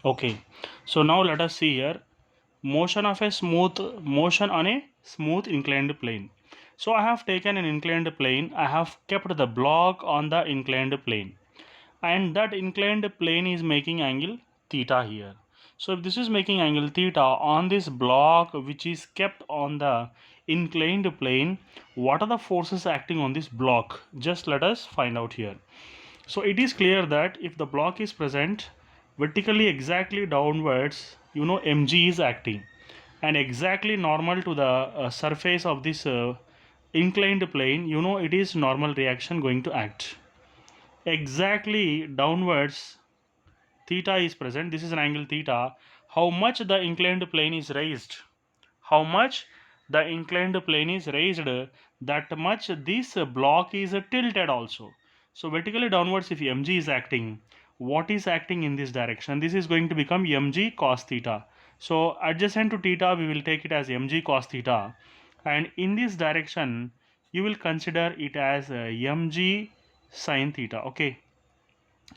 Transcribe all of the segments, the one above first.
Okay, so now let us see here motion on a smooth inclined plane. So I have taken an inclined plane, I have kept the block on the inclined plane, and that inclined plane is making angle theta here. So if this is making angle theta on this block which is kept on the inclined plane, what are the forces acting on this block? Just let us find out here. So it is clear that if the block is present vertically exactly downwards, mg is acting, and exactly normal to the surface of this inclined plane, it is normal reaction going to act. Exactly downwards theta is present, this is an angle theta. How much the inclined plane is raised, how much the inclined plane is raised, that much this block is tilted also. So vertically downwards, if mg is acting, what is acting in this direction? This is going to become mg cos theta. So adjacent to theta we will take it as mg cos theta, and in this direction you will consider it as mg sin theta. Okay,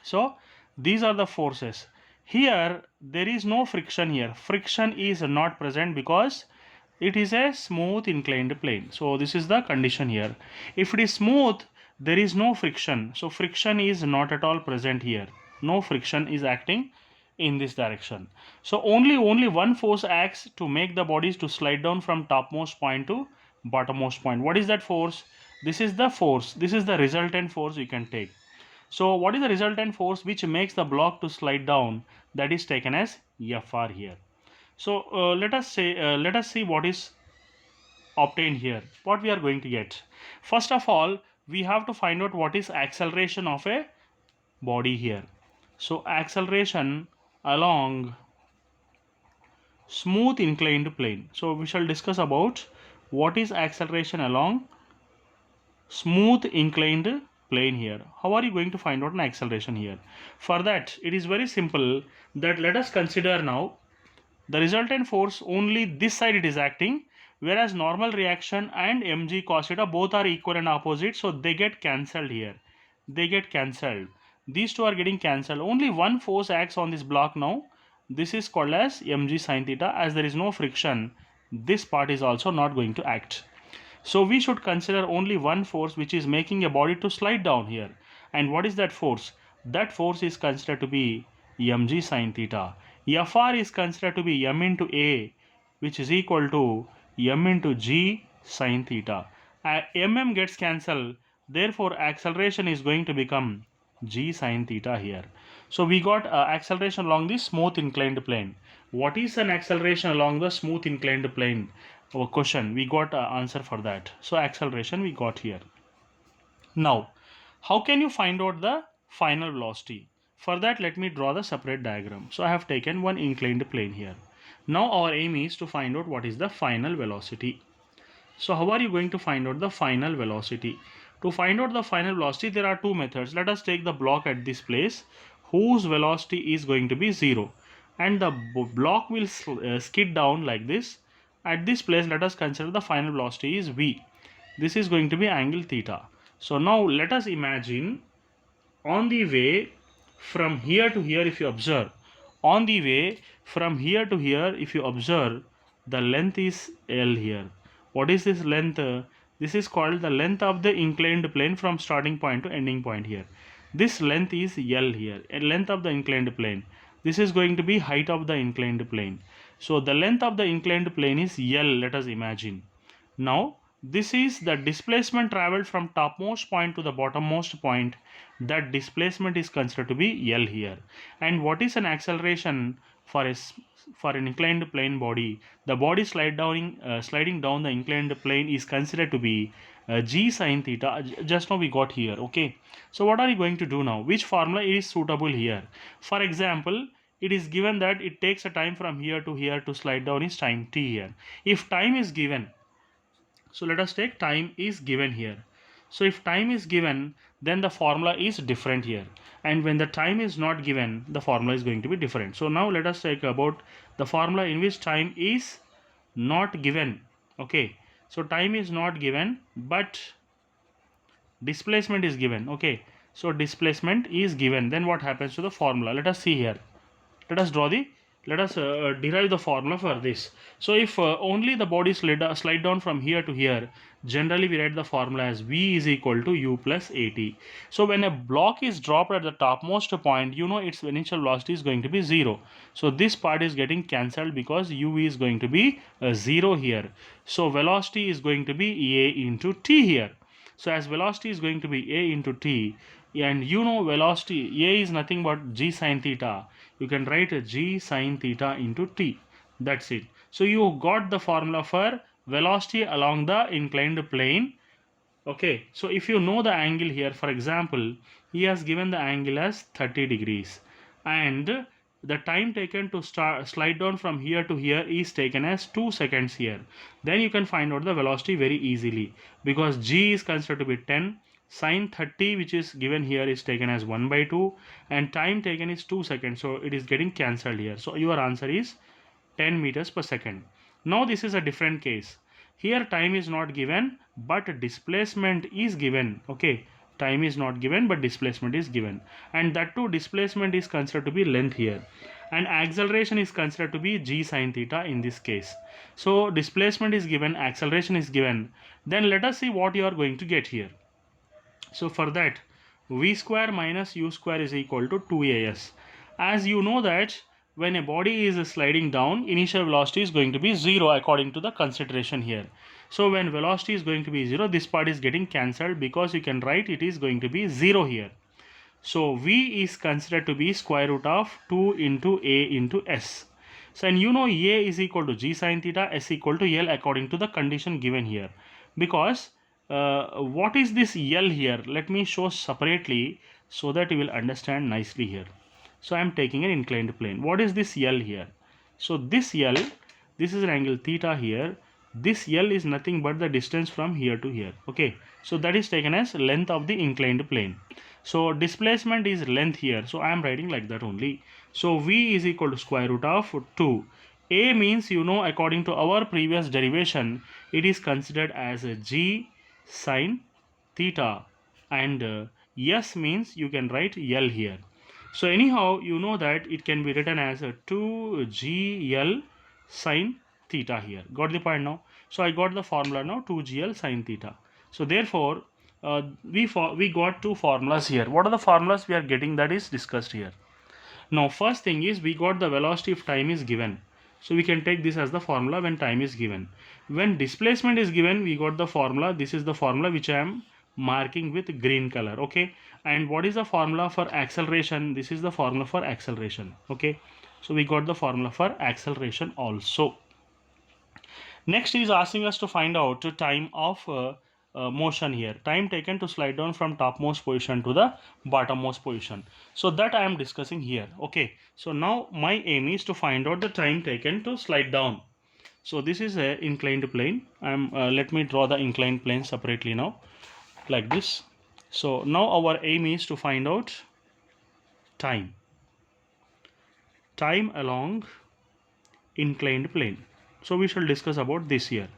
so these are the forces. Here there is no friction here. Friction is not present because it is a smooth inclined plane. So this is the condition here. If it is smooth, there is no friction. So friction is not at all present here. No friction is acting in this direction. So only one force acts to make the bodies to slide down from topmost point to bottommost point. What is that force? This is the force. This is the resultant force you can take. So what is the resultant force which makes the block to slide down? That is taken as Fr here. So let us see what is obtained here. What we are going to get. First of all, we have to find out what is acceleration of a body here. So acceleration along smooth inclined plane. So we shall discuss about what is acceleration along smooth inclined plane here. How are you going to find out an acceleration here? For that, it is very simple, that let us consider now the resultant force only this side it is acting, whereas normal reaction and mg cos theta both are equal and opposite, so they get cancelled here. They get cancelled. These two are getting cancelled. Only one force acts on this block now. This is called as mg sin theta. As there is no friction, this part is also not going to act. So we should consider only one force which is making a body to slide down here. And what is that force? That force is considered to be mg sin theta. Fr is considered to be m into a, which is equal to m into g sin theta. Mm gets cancelled, therefore acceleration is going to become g sin theta here. So we got acceleration along the smooth inclined plane. What is an acceleration along the smooth inclined plane? Our question, we got answer for that. So acceleration we got here. Now how can you find out the final velocity? For that, let me draw the separate diagram. So I have taken one inclined plane here. Now our aim is to find out what is the final velocity. So how are you going to find out the final velocity? To find out the final velocity, there are two methods. Let us take the block at this place whose velocity is going to be 0, and the block will skid down like this. At this place, let us consider the final velocity is v. This is going to be angle theta. So now let us imagine, on the way from here to here, if you observe, on the way from here to here, if you observe, the length is L here. What is this length? This is called the length of the inclined plane from starting point to ending point here. This length is L here, length of the inclined plane. This is going to be height of the inclined plane. So the length of the inclined plane is L, let us imagine. Now this is the displacement traveled from topmost point to the bottommost point. That displacement is considered to be L here. And what is an acceleration for an inclined plane body? The body sliding down the inclined plane is considered to be g sin theta. Just now we got here. Okay, so what are you going to do now? Which formula is suitable here? For example, it is given that it takes a time from here to here to slide down is time t here. If time is given, so let us take time is given here. So if time is given, then the formula is different here. And when the time is not given, the formula is going to be different. So now let us take about the formula in which time is not given. Okay. So time is not given, but displacement is given. Okay. So displacement is given. Then what happens to the formula? Let us see here. let us derive the formula for this. So if only the body slide down from here to here, generally we write the formula as V is equal to U plus AT. So when a block is dropped at the topmost point, you know its initial velocity is going to be 0. So this part is getting cancelled because U is going to be 0 here. So velocity is going to be A into T here. So as velocity is going to be A into T, and you know velocity A is nothing but G sine theta. You can write a G sine theta into T. That's it. So you got the formula for velocity along the inclined plane. Okay, so if you know the angle here, for example, he has given the angle as 30 degrees, and the time taken to slide down from here to here is taken as 2 seconds here. Then you can find out the velocity very easily, because G is considered to be 10, sine 30 which is given here is taken as 1 by 2, and time taken is 2 seconds, so it is getting cancelled here. So your answer is 10 meters per second. Now this is a different case. Here time is not given but displacement is given. Okay, time is not given but displacement is given, and that too displacement is considered to be length here, and acceleration is considered to be G sine theta in this case. So displacement is given, acceleration is given. Then let us see what you are going to get here. So for that, v square minus u square is equal to 2as. As you know that when a body is sliding down, initial velocity is going to be 0 according to the consideration here. So when velocity is going to be 0, this part is getting cancelled because you can write it is going to be 0 here. So v is considered to be square root of 2 into a into s. So and you know a is equal to G sine theta, s equal to L according to the condition given here. Because what is this L here? Let me show separately so that you will understand nicely here. So I am taking an inclined plane. What is this L here? So this L, this is an angle theta here. This L is nothing but the distance from here to here. Okay, so that is taken as length of the inclined plane. So displacement is length here. So I am writing like that only. So V is equal to square root of 2. A means, you know, according to our previous derivation, it is considered as a G sine theta, and S means you can write L here. So anyhow, you know that it can be written as a 2GL sine theta here. Got the point now? So I got the formula now, 2GL sine theta. So therefore, we got two formulas here. What are the formulas we are getting that is discussed here? Now first thing is we got the velocity if time is given. So we can take this as the formula when time is given. When displacement is given, we got the formula. This is the formula which I am marking with green color. Okay. And what is the formula for acceleration? This is the formula for acceleration. Okay. So we got the formula for acceleration also. Next is asking us to find out the time of motion here. Time taken to slide down from topmost position to the bottommost position. So that I am discussing here. Okay. So now my aim is to find out the time taken to slide down. So this is a inclined plane. Let me draw the inclined plane separately now, like this. So now our aim is to find out time along inclined plane. So we shall discuss about this here.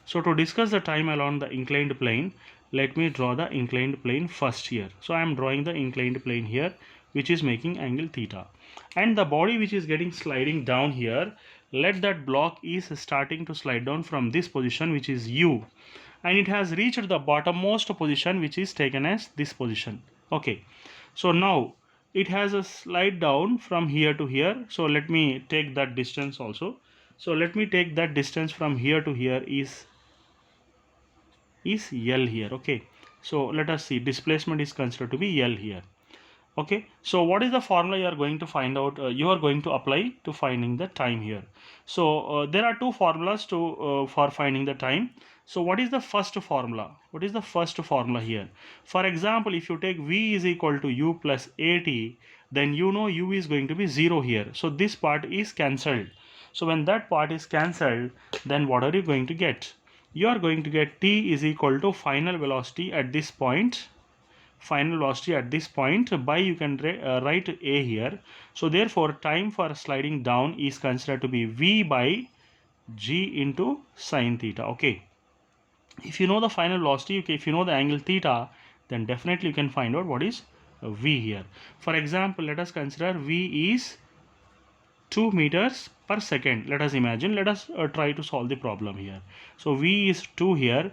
So to discuss the time along the inclined plane, let me draw the inclined plane first here. So I am drawing the inclined plane here, which is making angle theta, and the body which is getting sliding down here, let that block is starting to slide down from this position, which is U, and it has reached the bottommost position, which is taken as this position. Okay, so now it has a slide down from here to here. So let me take that distance also. So let me take that distance from here to here is L here. Okay, so let us see, displacement is considered to be L here. Okay, so what is the formula you are going to find out? You are going to apply to finding the time here. So there are two formulas to for finding the time. So what is the first formula? What is the first formula here? For example, if you take V is equal to U plus AT, then you know U is going to be 0 here. So this part is cancelled. So when that part is cancelled, then what are you going to get? You are going to get T is equal to final velocity at this point. Final velocity at this point by, you can write A here. So therefore time for sliding down is considered to be V by G into sine theta. Okay, if you know the final velocity, if you know the angle theta, then definitely you can find out what is V here. For example, let us consider V is 2 meters per second. Let us imagine, let us try to solve the problem here. So V is 2 here,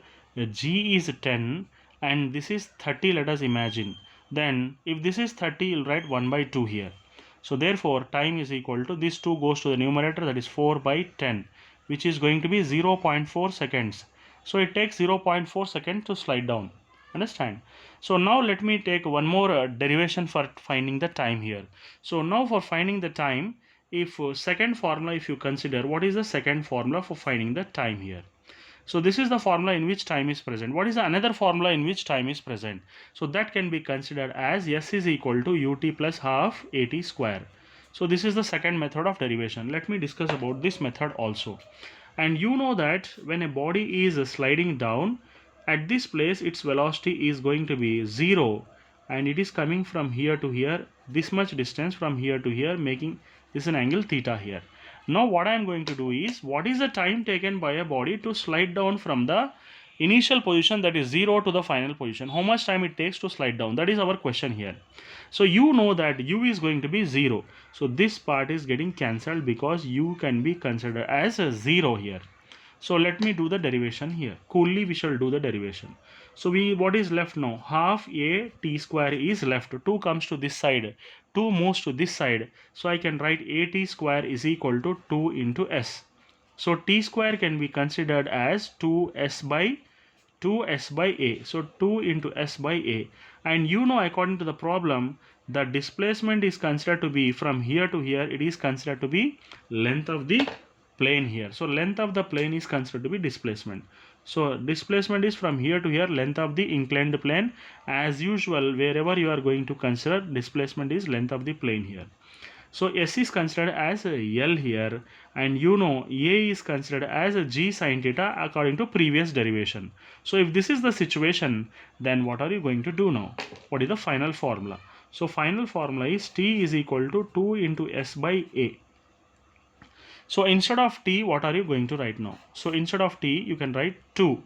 G is 10 and this is 30, let us imagine. Then if this is 30, you'll write 1 by 2 here. So therefore time is equal to, this 2 goes to the numerator, that is 4 by 10, which is going to be 0.4 seconds. So it takes 0.4 seconds to slide down. Understand? So now let me take one more derivation for finding the time here. So now for finding the time, if second formula, if you consider, what is the second formula for finding the time here? So this is the formula in which time is present. What is the another formula in which time is present? So that can be considered as S is equal to ut plus half at square. So this is the second method of derivation. Let me discuss about this method also. And you know that when a body is sliding down, at this place its velocity is going to be 0 and it is coming from here to here, this much distance from here to here, making this an angle theta here. Now what I am going to do is, what is the time taken by a body to slide down from the initial position, that is 0, to the final position? How much time it takes to slide down? That is our question here. So you know that u is going to be 0. So this part is getting cancelled because u can be considered as a 0 here. So let me do the derivation here. Coolly we shall do the derivation. So what is left now? Half a t square is left. 2 comes to this side. 2 moves to this side. So I can write a t square is equal to 2 into s. So t square can be considered as 2s by a. So 2 into s by a. And you know, according to the problem, the displacement is considered to be from here to here. It is considered to be length of the plane here. So length of the plane is considered to be displacement. So displacement is from here to here, length of the inclined plane. As usual, wherever you are going to consider, displacement is length of the plane here. So S is considered as L here, and you know A is considered as G sin theta according to previous derivation. So if this is the situation, then what are you going to do now? What is the final formula? So final formula is T is equal to 2 into S by A. So instead of t, what are you going to write now? So instead of t, you can write 2,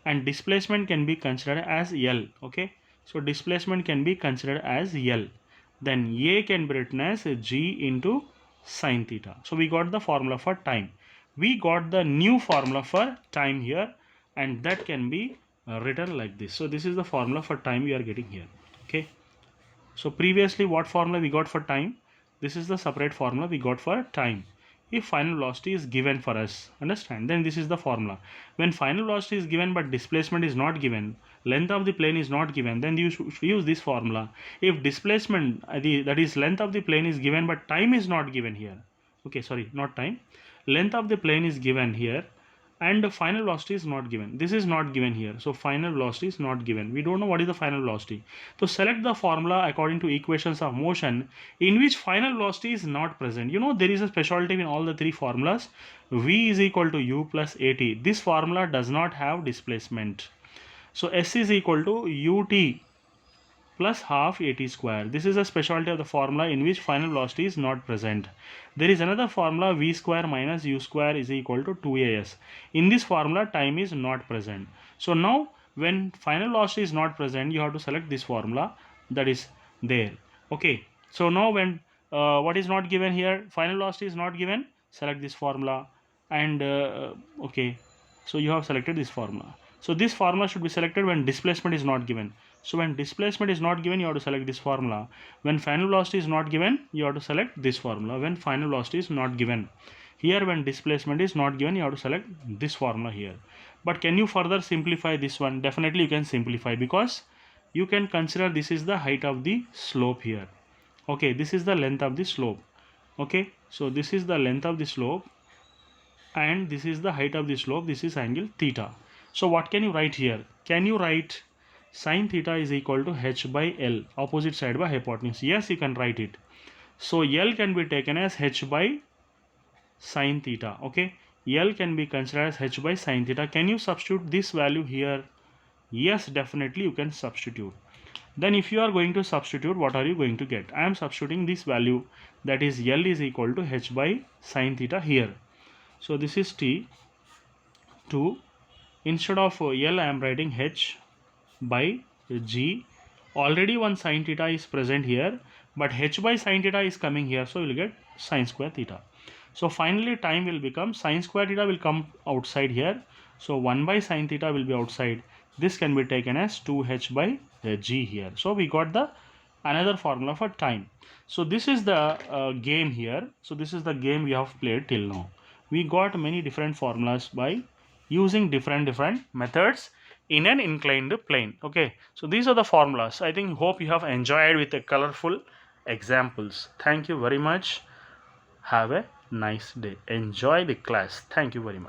and displacement can be considered as L. Okay, so displacement can be considered as L. Then A can be written as G into sin theta. So we got the formula for time. We got the new formula for time here, and that can be written like this. So this is the formula for time we are getting here. Okay, so previously what formula we got for time? This is the separate formula we got for time. If final velocity is given for us, understand, then this is the formula. When final velocity is given but displacement is not given, length of the plane is not given, then you should use this formula. If displacement, that is length of the plane, is given but time is not given here, okay, sorry, not time, length of the plane is given here and the final velocity is not given, this is not given here, so final velocity is not given, we don't know what is the final velocity. So select the formula according to equations of motion in which final velocity is not present. You know, there is a specialty in all the three formulas. V is equal to u plus at. This formula does not have displacement. So S is equal to ut plus half at square. This is a specialty of the formula in which final velocity is not present. There is another formula, v square minus u square is equal to 2as. In this formula, time is not present. So now when final velocity is not present, you have to select this formula that is there. Okay, so now when what is not given here, final velocity is not given, select this formula, and okay, so you have selected this formula. So this formula should be selected when displacement is not given. So when displacement is not given, you have to select this formula. When final velocity is not given, you have to select this formula. When final velocity is not given, here when displacement is not given, you have to select this formula here. But can you further simplify this one? Definitely you can simplify, because you can consider this is the height of the slope here. Okay, this is the length of the slope. Okay, so this is the length of the slope and this is the height of the slope. This is angle theta. So what can you write here? Can you write sin theta is equal to h by L, opposite side by hypotenuse? Yes, you can write it. So L can be taken as h by sin theta. Okay, L can be considered as h by sin theta. Can you substitute this value here? Yes, definitely you can substitute. Then if you are going to substitute, what are you going to get? I am substituting this value, that is L is equal to h by sin theta here. So this is T. 2. Instead of L, I am writing h by G. Already one sin theta is present here, but h by sin theta is coming here, so you will get sine square theta. So finally time will become sine square theta will come outside here. So 1 by sine theta will be outside. This can be taken as 2h by g here. So we got the another formula for time. So this is the game here. So this is the game we have played till now. We got many different formulas by using different methods in an inclined plane. Okay, so these are the formulas. I think hope you have enjoyed with the colorful examples. Thank you very much. Have a nice day. Enjoy the class. Thank you very much.